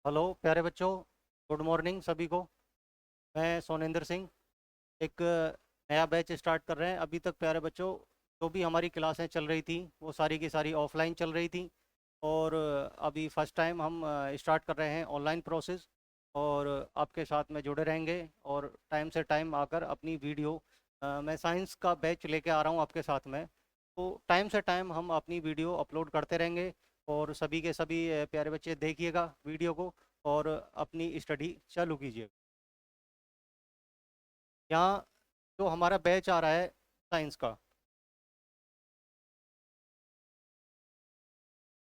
Hello प्यारे बच्चों। Good morning सभी को। मैं सोनेंद्र सिंह। एक नया बैच स्टार्ट कर रहे हैं। अभी तक प्यारे बच्चों जो भी हमारी क्लासें चल रही थी वो सारी की सारी ऑफलाइन चल रही थी। और अभी फर्स्ट टाइम हम स्टार्ट कर रहे हैं ऑनलाइन प्रोसेस। और आपके साथ में जुड़े रहेंगे और टाइम से टाइम आकर अपनी वीडियो मैं साइंस का बैच लेके आ रहा हूँ आपके साथ में। तो टाइम से टाइम हम अपनी वीडियो अपलोड करते रहेंगे। और सभी के सभी प्यारे बच्चे देखिएगा वीडियो को और अपनी स्टडी चालू कीजिए। यहाँ जो हमारा बैच आ रहा है साइंस का,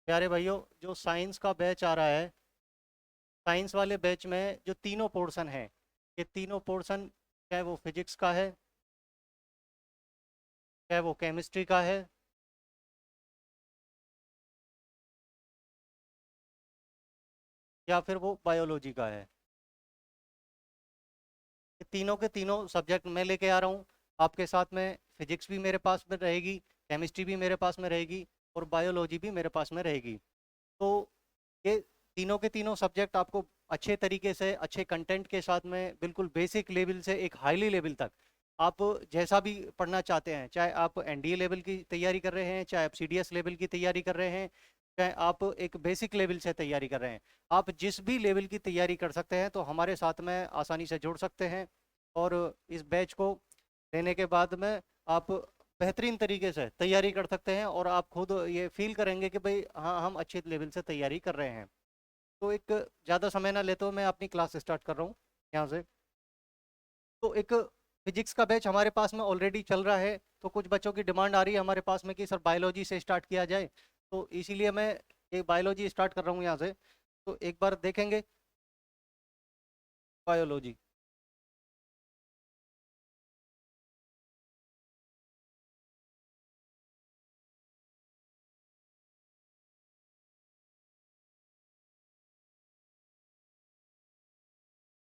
प्यारे भाइयों, जो साइंस का बैच आ रहा है, साइंस वाले बैच में जो तीनों पोर्शन हैं, ये तीनों पोर्शन, चाहे वो फिजिक्स का है, चाहे वो केमिस्ट्री का है, या फिर वो बायोलॉजी का है, ये तीनों के तीनों सब्जेक्ट मैं लेके आ रहा हूँ आपके साथ में। फिजिक्स भी मेरे पास में रहेगी, केमिस्ट्री भी मेरे पास में रहेगी, और बायोलॉजी भी मेरे पास में रहेगी। तो ये तीनों के तीनों सब्जेक्ट आपको अच्छे तरीके से, अच्छे कंटेंट के साथ में, बिल्कुल बेसिक लेवल से एक हाईली लेवल तक, आप जैसा भी पढ़ना चाहते हैं, चाहे आप एनडीए लेवल की तैयारी कर रहे हैं, चाहे आप सीडीएस लेवल की तैयारी कर रहे हैं, चाहे आप एक बेसिक लेवल से तैयारी कर रहे हैं, आप जिस भी लेवल की तैयारी कर सकते हैं तो हमारे साथ में आसानी से जुड़ सकते हैं। और इस बैच को लेने के बाद में आप बेहतरीन तरीके से तैयारी कर सकते हैं और आप खुद ये फील करेंगे कि भाई हाँ, हम अच्छे लेवल से तैयारी कर रहे हैं। तो एक ज़्यादा समय ना लेते हुए मैं अपनी क्लास स्टार्ट कर रहा हूँ यहाँ से। तो एक फिजिक्स का बैच हमारे पास में ऑलरेडी चल रहा है, तो कुछ बच्चों की डिमांड आ रही है हमारे पास में कि सर बायोलॉजी से स्टार्ट किया जाए। तो इसीलिए मैं ये बायोलॉजी स्टार्ट कर रहा हूँ यहाँ से। तो एक बार देखेंगे बायोलॉजी।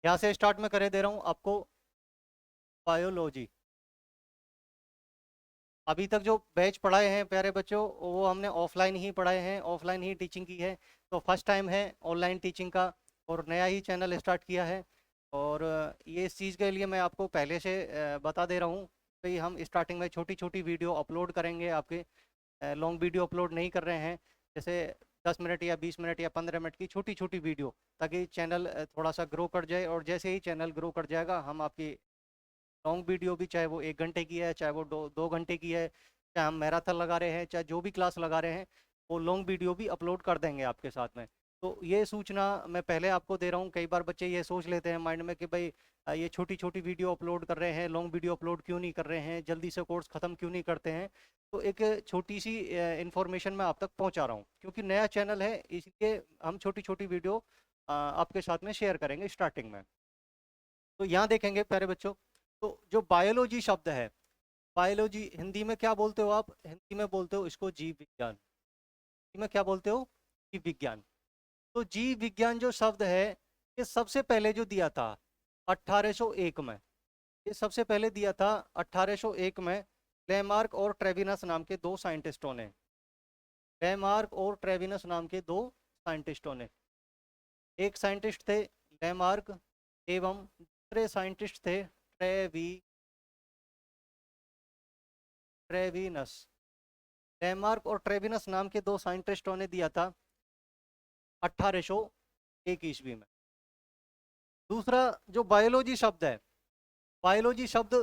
यहाँ से स्टार्ट में करे दे रहा हूँ आपको बायोलॉजी। अभी तक जो बैच पढ़ाए हैं प्यारे बच्चों, वो हमने ऑफलाइन ही पढ़ाए हैं, ऑफलाइन ही टीचिंग की है। तो फर्स्ट टाइम है ऑनलाइन टीचिंग का, और नया ही चैनल स्टार्ट किया है। और ये इस चीज़ के लिए मैं आपको पहले से बता दे रहा हूँ कि हम स्टार्टिंग में छोटी छोटी वीडियो अपलोड करेंगे आपके। लॉन्ग वीडियो अपलोड नहीं कर रहे हैं, जैसे 10 मिनट या 20 मिनट या 15 मिनट की छोटी छोटी वीडियो, ताकि चैनल थोड़ा सा ग्रो कर जाए। और जैसे ही चैनल ग्रो कर जाएगा, हम आपकी लॉन्ग वीडियो भी, चाहे वो 1 घंटे की है, चाहे वो 2 घंटे की है, चाहे हम मैराथन लगा रहे हैं, चाहे जो भी क्लास लगा रहे हैं, वो लॉन्ग वीडियो भी अपलोड कर देंगे आपके साथ में। तो ये सूचना मैं पहले आपको दे रहा हूँ। कई बार बच्चे ये सोच लेते हैं माइंड में कि भाई ये छोटी छोटी वीडियो अपलोड कर रहे हैं, लॉन्ग वीडियो अपलोड क्यों नहीं कर रहे हैं, जल्दी से कोर्स ख़त्म क्यों नहीं करते हैं। तो एक छोटी सी इन्फॉर्मेशन मैं आप तक पहुँचा रहा हूँ, क्योंकि नया चैनल है, इसलिए हम छोटी छोटी वीडियो आपके साथ में शेयर करेंगे स्टार्टिंग में। तो यहाँ देखेंगे प्यारे बच्चों, तो जो बायोलॉजी शब्द है, बायोलॉजी हिंदी में क्या बोलते हो आप? हिंदी में बोलते हो इसको जीव विज्ञान। हिंदी में क्या बोलते हो? जीव विज्ञान। तो जीव विज्ञान जो शब्द है, ये सबसे पहले जो दिया था 1801 में, ये सबसे पहले दिया था 1801 में, लेमार्क और ट्रेविनस नाम के दो साइंटिस्टों ने। लेमार्क और ट्रेविनस नाम के दो साइंटिस्टों ने। एक साइंटिस्ट थे लेमार्क, एवं दूसरे साइंटिस्ट थे ट्रेविनस। डेनमार्क और ट्रेविनस नाम के दो साइंटिस्टों ने दिया था 1801 ईस्वी में। दूसरा जो बायोलॉजी शब्द है, बायोलॉजी शब्द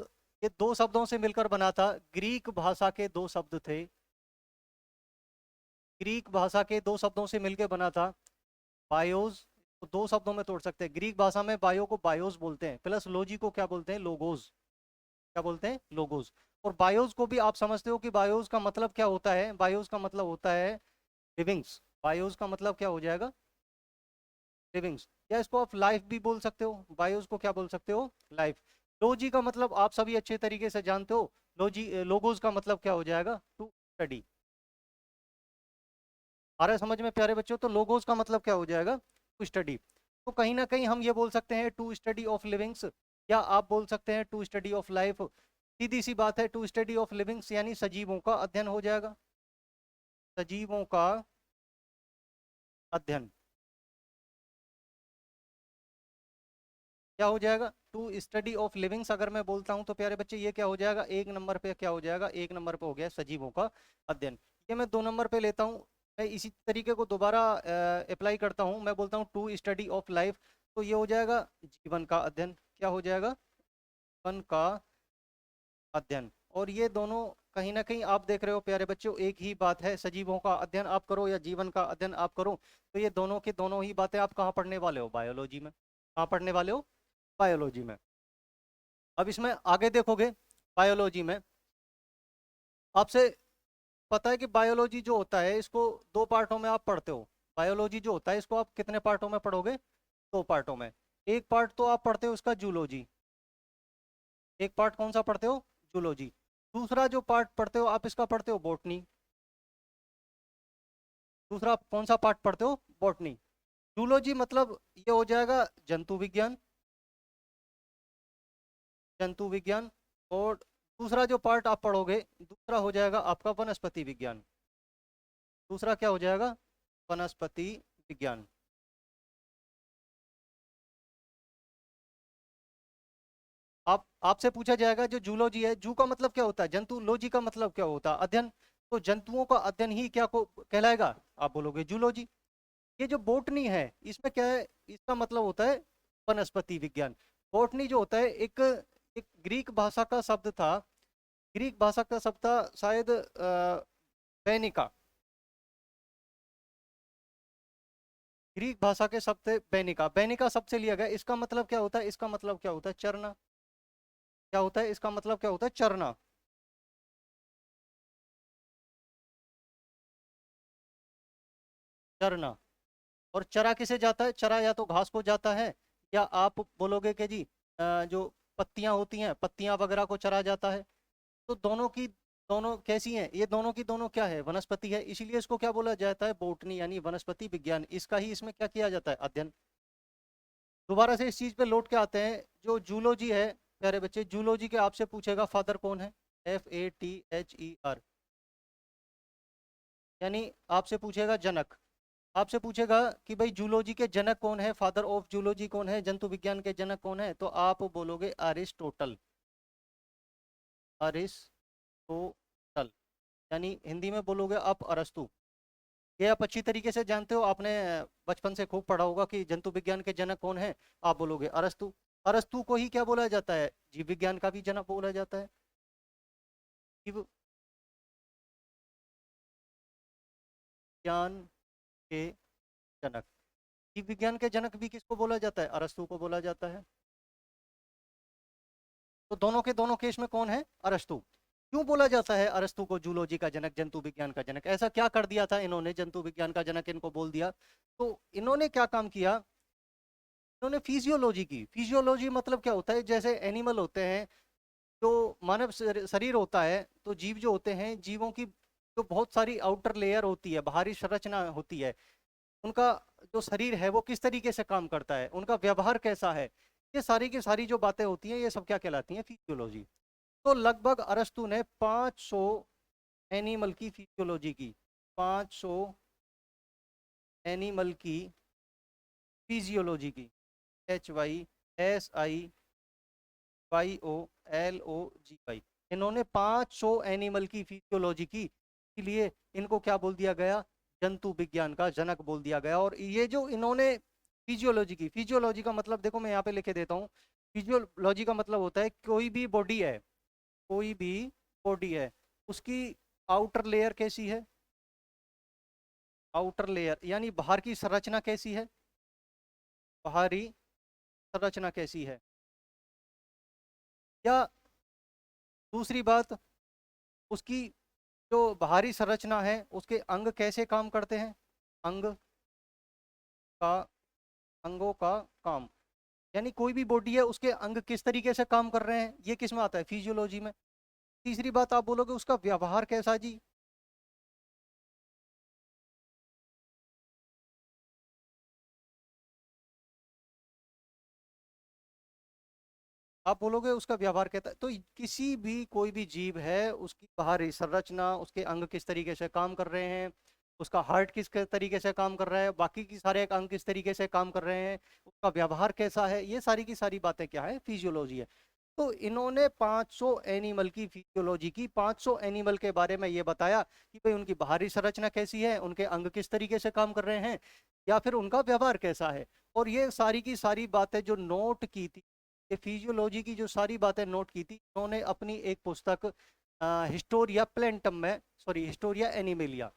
ये दो शब्दों से मिलकर बना था। ग्रीक भाषा के दो शब्द थे, ग्रीक भाषा के दो शब्दों से मिलकर बना था। बायोस, तो दो शब्दों में तोड़ सकते हैं। ग्रीक भाषा में बायो को बायोस बोलते हैं, प्लस लॉजी को क्या बोलते हैं? लोगोस। क्या बोलते हैं? लोगोस। और बायोस को भी आप समझते हो कि बायोस का मतलब क्या होता है? बायोस का मतलब होता है लिविंग्स। बायोस का मतलब क्या हो जाएगा? लिविंग्स। या इसको आप लाइफ भी बोल सकते हो, बायोस को क्या बोल सकते हो? लाइफ। लोजी का मतलब आप सभी अच्छे तरीके से जानते हो। लोजी, लोगोस का मतलब क्या हो जाएगा? To study. आ रहा है समझ में प्यारे बच्चों? तो लोगोस का मतलब क्या हो जाएगा? To study. तो कहीं ना कहीं हम ये बोल सकते हैं टू स्टडी ऑफ लिविंग्स, या आप बोल सकते हैं टू स्टडी ऑफ लाइफ। सीधी सी बात है, टू स्टडी ऑफ लिविंग्स यानी सजीवों का अध्ययन हो जाएगा। सजीवों का अध्ययन। क्या हो जाएगा, टू स्टडी ऑफ लिविंग्स अगर मैं बोलता हूँ तो प्यारे बच्चे ये क्या हो जाएगा, एक नंबर पे क्या हो जाएगा, एक नंबर पे हो गया सजीवों का अध्ययन। ये मैं 2 नंबर पे लेता हूँ। मैं इसी तरीके को दोबारा अप्लाई करता हूँ, मैं बोलता हूँ टू स्टडी ऑफ लाइफ, तो ये हो जाएगा जीवन का अध्ययन। क्या हो जाएगा, जीवन का अध्ययन। और ये दोनों कहीं ना कहीं आप देख रहे हो प्यारे बच्चों, एक ही बात है, सजीवों का अध्ययन आप करो या जीवन का अध्ययन आप करो, तो ये दोनों की दोनों ही बातें आप कहाँ पढ़ने वाले हो, बायोलॉजी में। कहाँ पढ़ने वाले हो, बायोलॉजी में। अब इसमें आगे देखोगे, बायोलॉजी में आपसे पता है कि बायोलॉजी जो होता है इसको 2 पार्टों में आप पढ़ते हो। बायोलॉजी जो होता है इसको आप कितने पार्टों में पढ़ोगे, 2 पार्टों में। एक पार्ट तो आप पढ़ते हो उसका जूलॉजी, एक पार्ट कौन सा पढ़ते हो, जूलॉजी। दूसरा जो पार्ट पढ़ते हो आप इसका पढ़ते हो बॉटनी। दूसरा आप कौन सा पार्ट पढ़ते हो, बॉटनी। जूलॉजी मतलब ये हो जाएगा जंतु विज्ञान, जंतु विज्ञान। और दूसरा जो पार्ट आप पढ़ोगे दूसरा हो जाएगा आपका वनस्पति विज्ञान। दूसरा क्या हो जाएगा, वनस्पति विज्ञान। आप आपसे पूछा जाएगा जो जूलॉजी है, जू का मतलब क्या होता है, जंतु, लॉजी का मतलब क्या होता है, अध्ययन। तो जंतुओं का अध्ययन ही क्या को कहलाएगा, आप बोलोगे जूलॉजी। ये जो बोटनी है इसमें क्या है, इसका मतलब होता है वनस्पति विज्ञान। बोटनी जो होता है एक एक ग्रीक भाषा का शब्द था, ग्रीक भाषा का शब्द था शायद बैनिका। ग्रीक भाषा के शब्द थे बैनिका, बैनिका शब्द से लिया गया। इसका मतलब क्या होता है, इसका मतलब क्या होता है, चरना। क्या होता है, इसका मतलब क्या होता है, चरना। चरना। और चरा किसे जाता है, चरा या तो घास को जाता है, या आप बोलोगे कि जी जो पत्तियां होती हैं, पत्तियां वगैरह को चरा जाता है। तो दोनों की दोनों कैसी हैं, ये दोनों की दोनों क्या है, वनस्पति है, इसीलिए इसको क्या बोला जाता है, बोटनी यानी वनस्पति विज्ञान। इसका ही इसमें क्या किया जाता है, अध्ययन। दोबारा से इस चीज पे लौट के आते हैं, जो जूलॉजी है प्यारे बच्चे, जूलॉजी के आपसे पूछेगा फादर कौन है, FATHER, यानी आपसे पूछेगा जनक। आपसे पूछेगा कि भाई जूलॉजी के जनक कौन है, फादर ऑफ जूलॉजी कौन है, जंतु विज्ञान के जनक कौन है, तो आप बोलोगे अरिस्टोटल। अरिस्टोटल, यानी हिंदी में बोलोगे आप अरस्तु। ये आप अच्छी तरीके से जानते हो, आपने बचपन से खूब पढ़ा होगा कि जंतु विज्ञान के जनक कौन है, आप बोलोगे अरस्तु। अरस्तु को ही क्या बोला जाता है, जीव विज्ञान का भी जनक बोला जाता है। जीव विज्ञान के जनक, जीव विज्ञान के जनक भी किसको बोला जाता है, अरस्तु को बोला जाता है। तो दोनों के दोनों केस में कौन है, अरस्तु। क्यों बोला जाता है अरस्तु को जूलॉजी का जनक, जंतु विज्ञान का जनक, ऐसा क्या कर दिया था इन्होंने, जंतु विज्ञान का जनक इनको बोल दिया। तो इन्होंने क्या काम किया, इन्होंने फिजियोलॉजी की। फिजियोलॉजी मतलब क्या होता है, जैसे एनिमल होते हैं, जो मानव शरीर होता है, तो जीव जो होते हैं, जीवों की जो बहुत सारी आउटर लेयर होती है, बाहरी संरचना होती है, उनका जो शरीर है वो किस तरीके से काम करता है, उनका व्यवहार कैसा है, ये सारी की सारी जो बातें होती हैं ये सब क्या कहलाती हैं, फिजियोलॉजी। तो लगभग अरस्तु ने 500 एनिमल की फिजियोलॉजी की, 500 एनिमल की फिजियोलॉजी की, HYSIYOLOGY, इन्होंने 500 एनिमल की फिजियोलॉजी की, इसलिए इनको क्या बोल दिया गया, जंतु विज्ञान का जनक बोल दिया गया। और ये जो इन्होंने फिजियोलॉजी की, फिजियोलॉजी का मतलब देखो मैं यहाँ पे लिखे देता हूँ। फिजियोलॉजी का मतलब होता है कोई भी बॉडी है, कोई भी बॉडी है, उसकी आउटर लेयर कैसी है, आउटर लेयर यानी बाहर की संरचना कैसी है, बाहरी संरचना कैसी है। या दूसरी बात, उसकी जो बाहरी संरचना है उसके अंग कैसे काम करते हैं, अंग का, अंगों का काम, यानी कोई भी बॉडी है उसके अंग किस तरीके से काम कर रहे हैं, ये किस में आता है, फिजियोलॉजी में। तीसरी बात आप बोलोगे उसका व्यवहार कैसा जी, आप बोलोगे उसका व्यवहार कहता है। तो किसी भी कोई भी जीव है उसकी बाहरी संरचना, उसके अंग किस तरीके से काम कर रहे हैं, उसका हार्ट किस तरीके से काम कर रहा है, बाकी की सारे अंग किस तरीके से काम कर रहे हैं, उसका व्यवहार कैसा है, ये सारी की सारी बातें क्या है, फिजियोलॉजी है। तो इन्होंने 500 एनिमल की फिजियोलॉजी की, 500 एनिमल के बारे में ये बताया कि भाई उनकी बाहरी संरचना कैसी है, उनके अंग किस तरीके से काम कर रहे हैं, या फिर उनका व्यवहार कैसा है। और ये सारी की सारी बातें जो नोट की थी, ये फिजियोलॉजी की जो सारी बातें नोट की थी, उन्होंने अपनी एक पुस्तक हिस्टोरिया प्लेंटम में, sorry Historia animalia,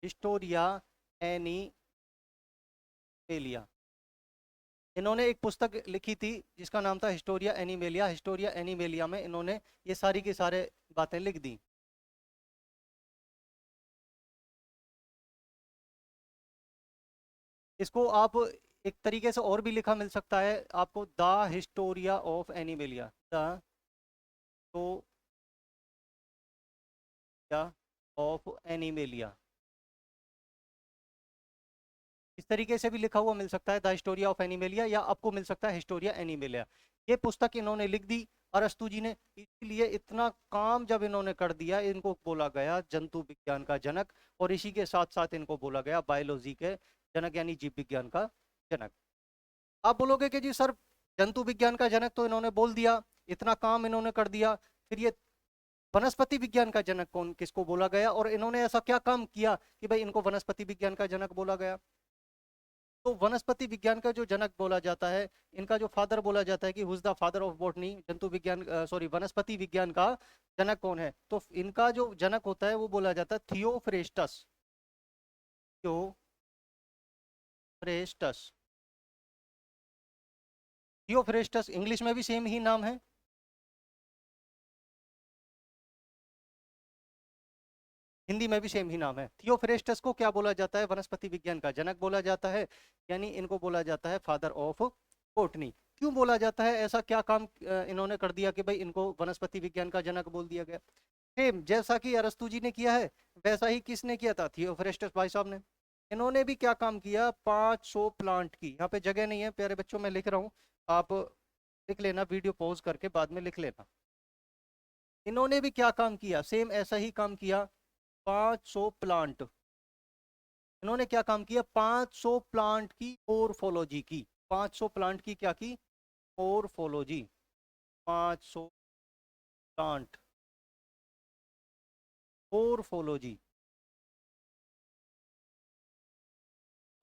Historia animalia, इन्होंने एक पुस्तक लिखी थी जिसका नाम था हिस्टोरिया एनिमेलिया। हिस्टोरिया एनिमेलिया में इन्होंने ये सारी की सारे बातें लिख दी। इसको आप एक तरीके से और भी लिखा मिल सकता है आपको, द हिस्टोरिया ऑफ एनिमेलिया, द हिस्टोरिया ऑफ एनिमेलिया, इस तरीके से भी लिखा हुआ मिल सकता है, द हिस्टोरिया ऑफ एनिमेलिया, या आपको मिल सकता है हिस्टोरिया एनिमेलिया। ये पुस्तक इन्होंने लिख दी अरस्तु जी ने। इसलिए इतना काम जब इन्होंने कर दिया, इनको बोला गया जंतु विज्ञान का जनक, और इसी के साथ साथ इनको बोला गया बायोलॉजी के जनक, यानी जीव विज्ञान का जनक। आप बोलोगे कि जी सर, जंतु विज्ञान का जनक तो इन्होंने बोल दिया, इतना काम इन्होंने कर दिया, फिर ये वनस्पति विज्ञान का जनक कौन, किसको बोला गया, और इन्होंने ऐसा क्या काम किया कि भाई इनको वनस्पति विज्ञान का जनक बोला गया। तो वनस्पति विज्ञान का जो जनक बोला जाता है, इनका जो फादर बोला जाता है कि who's the father of botany, जंतु विज्ञान, सॉरी वनस्पति विज्ञान का जनक कौन है, तो इनका जो जनक होता है वो बोला जाता है थियोफ्रेस्टस। थियोफ्रेस्टस, थियोफ्रेस्टस इंग्लिश में भी सेम ही नाम है, हिंदी में भी सेम ही नाम है। थियोफ्रेस्टस को क्या बोला जाता है, वनस्पति विज्ञान का जनक बोला जाता है, यानी इनको बोला जाता है फादर ऑफ बॉटनी। क्यों बोला जाता है, ऐसा क्या काम इन्होंने कर दिया कि भाई इनको वनस्पति विज्ञान का जनक बोल दिया गया। सेम जैसा कि अरस्तु जी ने किया है, वैसा ही किसने किया था, थियोफ्रेस्टस भाई साहब ने। इन्होंने भी क्या काम किया, 500 प्लांट की, यहाँ पे जगह नहीं है प्यारे बच्चों, मैं लिख रहा हूँ, आप लिख लेना, वीडियो पॉज करके बाद में लिख लेना। इन्होंने भी क्या काम किया, सेम ऐसा ही काम किया, 500 प्लांट। इन्होंने क्या काम किया, 500 प्लांट की मोरफोलॉजी की, 500 प्लांट की क्या की, मोरफोलॉजी, 500 प्लांट मोरफोलॉजी।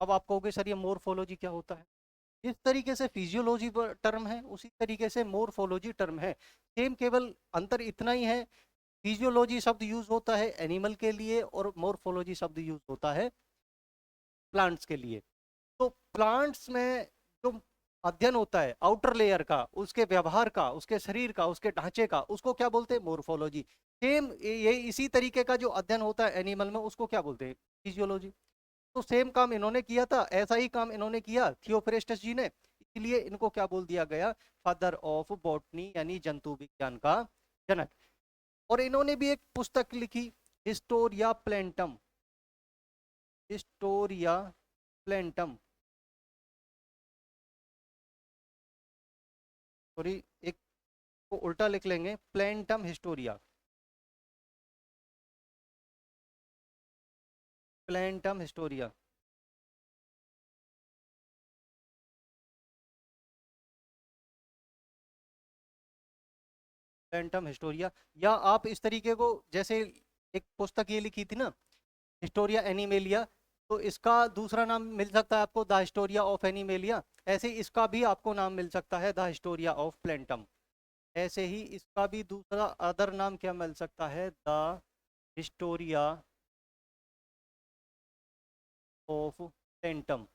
अब आप कहोगे सर ये मोरफोलॉजी क्या होता है। जिस तरीके से फिजियोलॉजी टर्म है, उसी तरीके से मोरफोलॉजी टर्म है, सेम, केवल अंतर इतना ही है, फिजियोलॉजी शब्द यूज होता है एनिमल के लिए और मोरफोलॉजी शब्द यूज होता है प्लांट्स के लिए। तो प्लांट्स में जो अध्ययन होता है आउटर लेयर का, उसके व्यवहार का, उसके शरीर का, उसके ढांचे का, उसको क्या बोलते हैं, मोरफोलॉजी। सेम ये इसी तरीके का जो अध्ययन होता है एनिमल में, उसको क्या बोलते हैं, फिजियोलॉजी। तो सेम काम इन्होंने किया था, ऐसा ही काम इन्होंने किया थियोफ्रेस्टस जी ने, इसलिए इनको क्या बोल दिया गया, फादर ऑफ बॉटनी, यानी जंतु विज्ञान का जनक। और इन्होंने भी एक पुस्तक लिखी, हिस्टोरिया प्लेंटम, हिस्टोरिया प्लेंटम, सॉरी, एक को उल्टा लिख लेंगे, प्लेंटम हिस्टोरिया, प्लेंटम हिस्टोरिया, प्लेंटम हिस्टोरिया। या आप इस तरीके को, जैसे एक पुस्तक ये लिखी थी ना, हिस्टोरिया एनिमेलिया, तो इसका दूसरा नाम मिल सकता है आपको, द हिस्टोरिया ऑफ एनिमेलिया। ऐसे ही इसका भी आपको नाम मिल सकता है, द हिस्टोरिया ऑफ प्लेंटम। ऐसे ही इसका भी दूसरा अदर नाम क्या मिल सकता है, द हिस्टोरिया ऑफ प्लेंटम,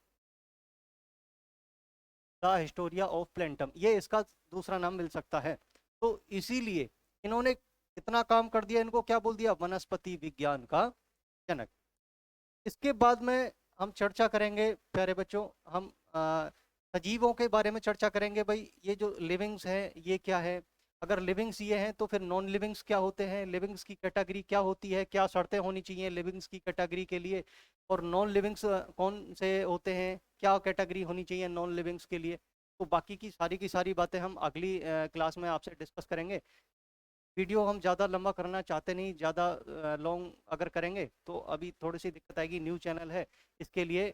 द हिस्टोरिया ऑफ प्लेंटम, ये इसका दूसरा नाम मिल सकता है। तो इसीलिए इन्होंने इतना काम कर दिया, इनको क्या बोल दिया, वनस्पति विज्ञान का जनक। इसके बाद में हम चर्चा करेंगे प्यारे बच्चों, हम सजीवों के बारे में चर्चा करेंगे, भाई ये जो लिविंग्स हैं ये क्या है, अगर लिविंग्स ये हैं तो फिर नॉन लिविंग्स क्या होते हैं, लिविंग्स की कैटेगरी क्या होती है, क्या शर्तें होनी चाहिए लिविंग्स की कैटेगरी के लिए, और नॉन लिविंग्स कौन से होते हैं, क्या कैटेगरी होनी चाहिए नॉन लिविंग्स के लिए। तो बाकी की सारी बातें हम अगली क्लास में आपसे डिस्कस करेंगे। वीडियो हम ज़्यादा लंबा करना चाहते नहीं, ज़्यादा लॉन्ग अगर करेंगे तो अभी थोड़ी सी दिक्कत आएगी, न्यू चैनल है, इसके लिए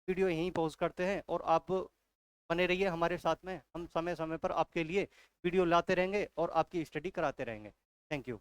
वीडियो यहीं पॉज करते हैं और आप बने रहिए हमारे साथ में। हम समय समय पर आपके लिए वीडियो लाते रहेंगे और आपकी स्टडी कराते रहेंगे। Thank you.